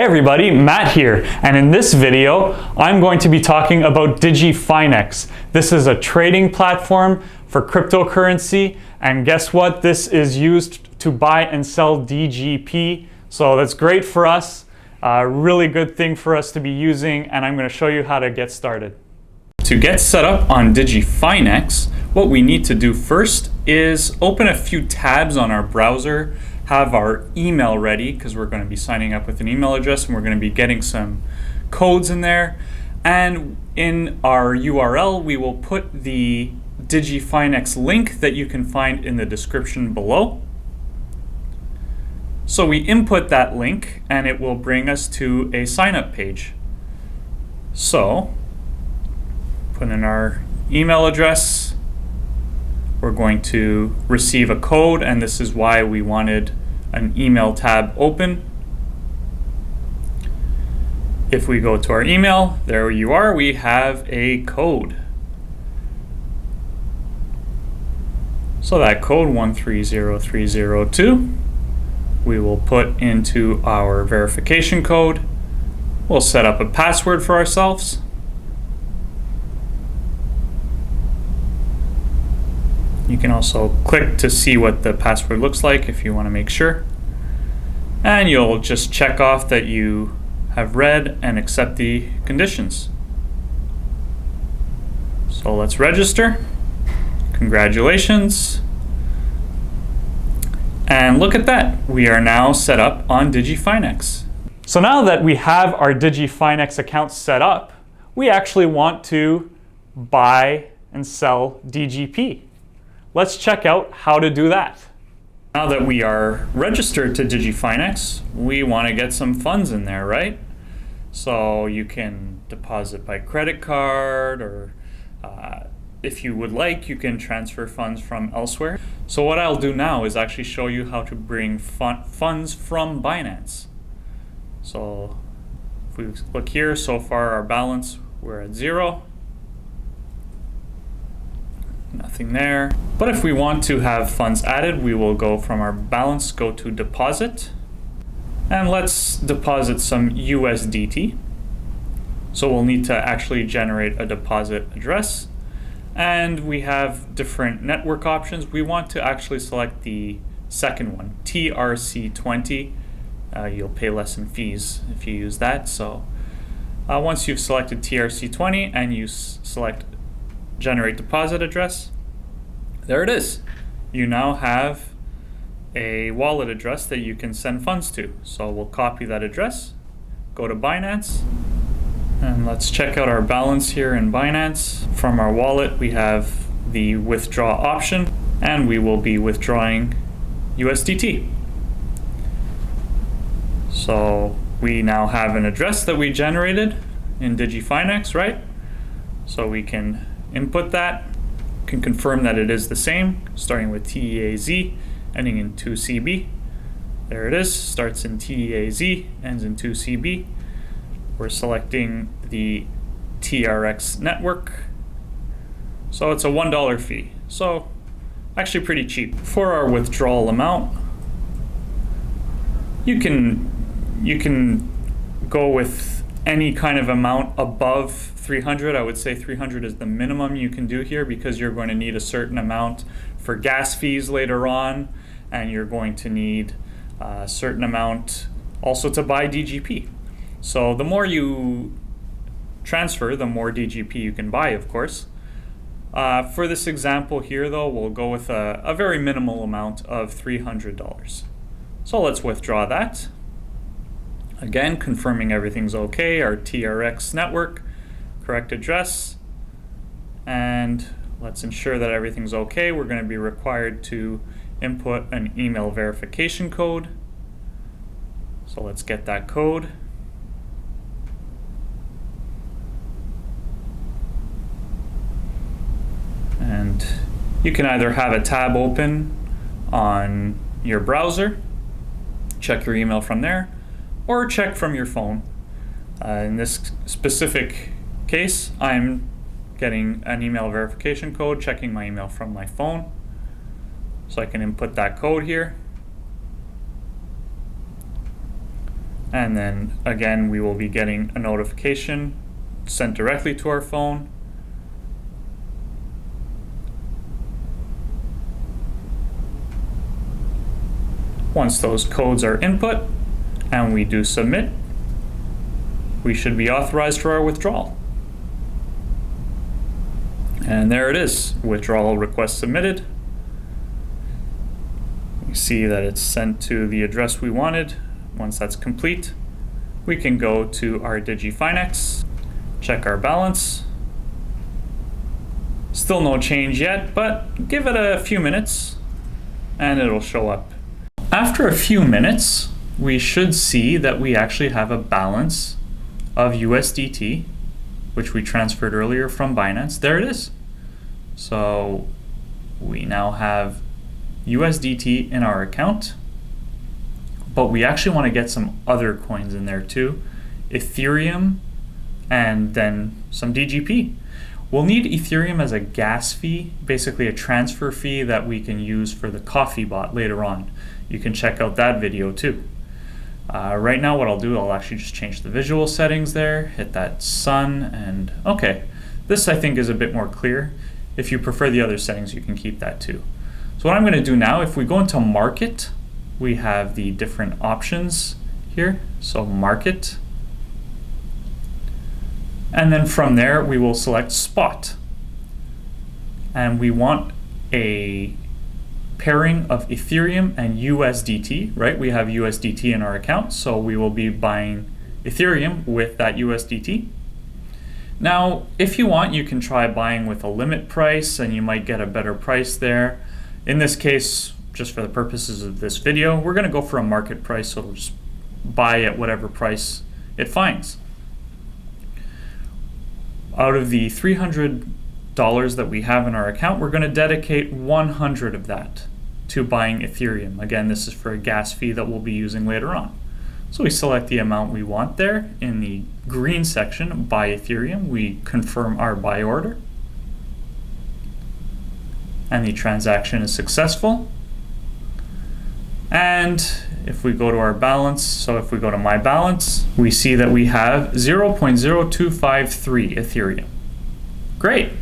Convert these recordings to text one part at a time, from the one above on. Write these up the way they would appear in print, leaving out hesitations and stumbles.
everybody, Matt here, and in this video I'm going to be talking about Digifinex. This is a trading platform for cryptocurrency, and guess what? This is used to buy and sell DGP, so that's great for us. Really good thing for us to be using, and I'm going to show you how to get started. To get set up on Digifinex, what we need to do first is open a few tabs on our browser, have our email ready because we're going to be signing up with an email address and we're going to be getting some codes in there. And in our URL, we will put the Digifinex link that you can find in the description below. So we input that link and it will bring us to a sign up page. So put in our email address. We're going to receive a code, and this is why we wanted an email tab open. If we go to our email, there you are, we have a code. So that code 130302, we will put into our verification code. We'll set up a password for ourselves. You can also click to see what the password looks like if you want to make sure. And you'll just check off that you have read and accept the conditions. So let's register. Congratulations. And look at that. We are now set up on Digifinex. So now that we have our Digifinex account set up, we actually want to buy and sell DGP. Let's check out how to do that. Now that we are registered to Digifinex, we want to get some funds in there, right? So you can deposit by credit card, or if you would like, you can transfer funds from elsewhere. So what I'll do now is actually show you how to bring funds from Binance. So if we look here, so far our balance, we're at 0. Nothing there. But if we want to have funds added, we will go from our balance, go to deposit, and let's deposit some USDT. So we'll need to actually generate a deposit address, and we have different network options. We want to actually select the second one, TRC20. You'll pay less in fees if you use that. So once you've selected TRC20 and you select generate deposit address, there it is. You now have a wallet address that you can send funds to. So we'll copy that address, go to Binance, and let's check out our balance here in Binance. From our wallet, we have the withdraw option, and we will be withdrawing USDT. So we now have an address that we generated in Digifinex, right? So we can input that, can confirm that it is the same, starting with TEAZ, ending in 2CB. There it is, starts in TEAZ, ends in 2CB. We're selecting the TRX network. So it's a $1 fee. So actually pretty cheap. For our withdrawal amount, you can go with any kind of amount above 300. I would say 300 is the minimum you can do here, because you're going to need a certain amount for gas fees later on, and you're going to need a certain amount also to buy DGP. So the more you transfer, the more DGP you can buy, of course. For this example here though, we'll go with a very minimal amount of $300. So let's withdraw that. Again, confirming everything's okay, our TRX network, correct address, and let's ensure that everything's okay. We're going to be required to input an email verification code. So let's get that code. And you can either have a tab open on your browser, check your email from there, or check from your phone. In this specific case, I'm getting an email verification code, checking my email from my phone. So I can input that code here. And then again, we will be getting a notification sent directly to our phone. Once those codes are input and we do submit, we should be authorized for our withdrawal. And there it is, withdrawal request submitted. You see that it's sent to the address we wanted. Once that's complete, we can go to our Digifinex, check our balance. Still no change yet, but give it a few minutes and it'll show up. After a few minutes, we should see that we actually have a balance of USDT, which we transferred earlier from Binance. There it is. So we now have USDT in our account, but we actually want to get some other coins in there too, Ethereum and then some DGP. We'll need Ethereum as a gas fee, basically a transfer fee that we can use for the coffee bot later on. You can check out that video too. Right now what I'll do, I'll actually just change the visual settings there, hit that sun, and okay. This I think is a bit more clear. If you prefer the other settings, you can keep that too. So what I'm going to do now, if we go into market, we have the different options here. So market. And then from there, we will select spot. And we want a pairing of Ethereum and USDT, right? We have USDT in our account, so we will be buying Ethereum with that USDT. Now, if you want, you can try buying with a limit price and you might get a better price there. In this case, just for the purposes of this video, we're gonna go for a market price, so it'll just buy at whatever price it finds. Out of the $300 that we have in our account, we're gonna dedicate 100 of that to buying Ethereum. Again, this is for a gas fee that we'll be using later on. So we select the amount we want there. In the green section, buy Ethereum, we confirm our buy order. And the transaction is successful. And if we go to our balance, so if we go to my balance, we see that we have 0.0253 Ethereum. Great.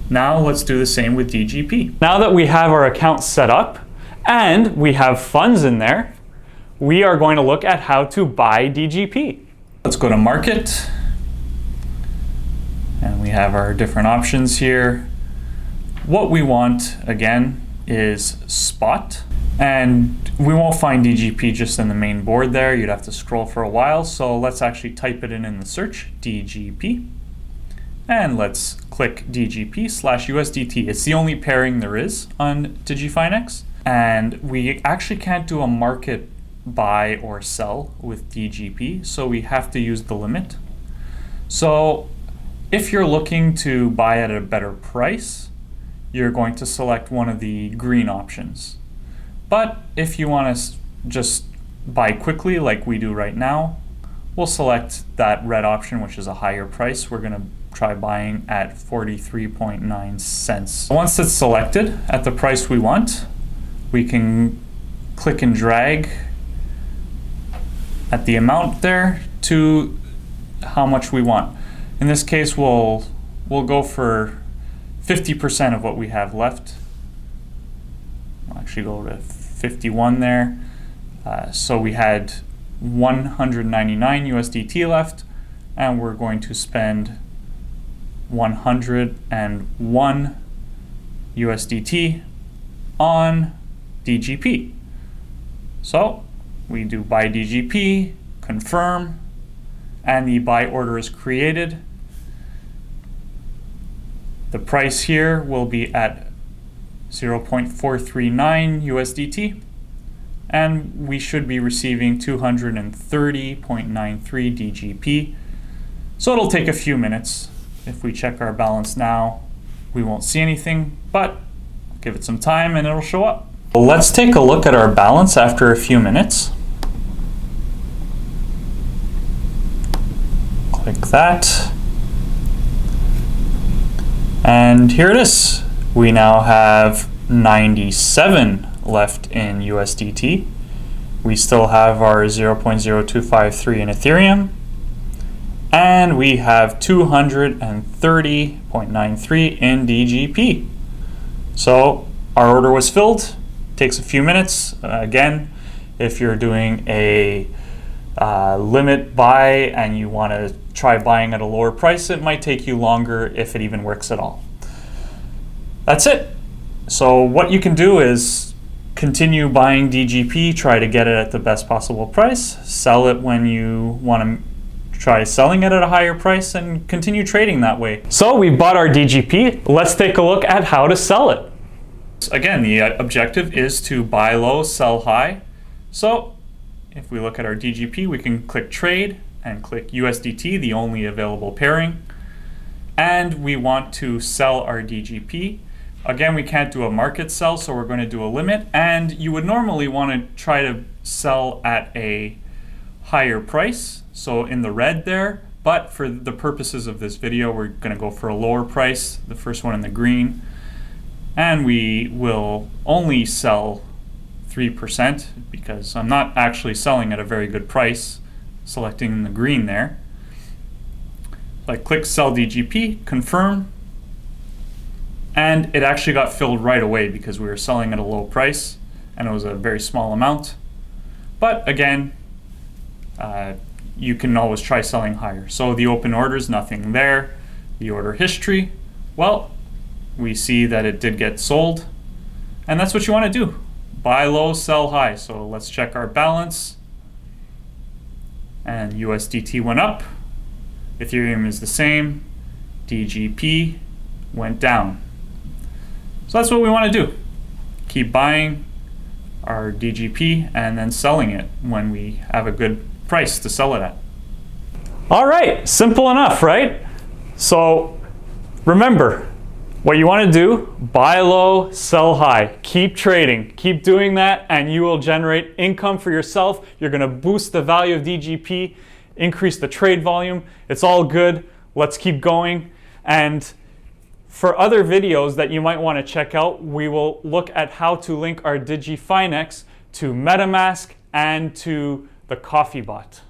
Now let's do the same with DGP. Now that we have our account set up and we have funds in there, we are going to look at how to buy DGP. Let's go to market. And we have our different options here. What we want, again, is spot. And we won't find DGP just in the main board there. You'd have to scroll for a while. So let's actually type it in the search, DGP. And let's click DGP/USDT. It's the only pairing there is on Digifinex. And we actually can't do a market buy or sell with DGP, so we have to use the limit. So if you're looking to buy at a better price, you're going to select one of the green options. But if you want to just buy quickly like we do right now, we'll select that red option, which is a higher price. We're going to try buying at 43.9 cents. Once it's selected at the price we want, we can click and drag at the amount there to how much we want. In this case, we'll go for 50% of what we have left. I'll actually go to 51 there. So we had 199 USDT left, and we're going to spend 101 USDT on DGP. So we do buy DGP, confirm, and the buy order is created. The price here will be at 0.439 USDT, and we should be receiving 230.93 DGP. So it'll take a few minutes. If we check our balance now, we won't see anything, but give it some time and it'll show up. Let's take a look at our balance after a few minutes. Click that. And here it is. We now have 97 left in USDT. We still have our 0.0253 in Ethereum. And we have 230.93 in DGP. So our order was filled. Takes a few minutes. Again, if you're doing a limit buy and you want to try buying at a lower price, it might take you longer if it even works at all. That's it. So what you can do is continue buying DGP, try to get it at the best possible price, sell it when you want to try selling it at a higher price, and continue trading that way. So we bought our DGP. Let's take a look at how to sell it. Again, the objective is to buy low, sell high. So if we look at our DGP, we can click trade and click USDT, the only available pairing. And we want to sell our DGP. Again, we can't do a market sell, so we're going to do a limit. And you would normally want to try to sell at a higher price, so in the red there. But for the purposes of this video, we're going to go for a lower price, the first one in the green. And we will only sell 3% because I'm not actually selling at a very good price, selecting the green there. I click sell DGP, confirm, and it actually got filled right away because we were selling at a low price and it was a very small amount. But again, you can always try selling higher. So the open orders, nothing there. The order history, well, we see that it did get sold, and that's what you want to do. Buy low, sell high. So let's check our balance. And USDT went up. Ethereum is the same. DGP went down. So that's what we want to do. Keep buying our DGP and then selling it when we have a good price to sell it at. All right, simple enough, right? So remember, what you want to do, buy low, sell high. Keep trading, keep doing that, and you will generate income for yourself. You're going to boost the value of DGP, increase the trade volume. It's all good. Let's keep going. And for other videos that you might want to check out, we will look at how to link our Digifinex to MetaMask and to the Coffee Bot.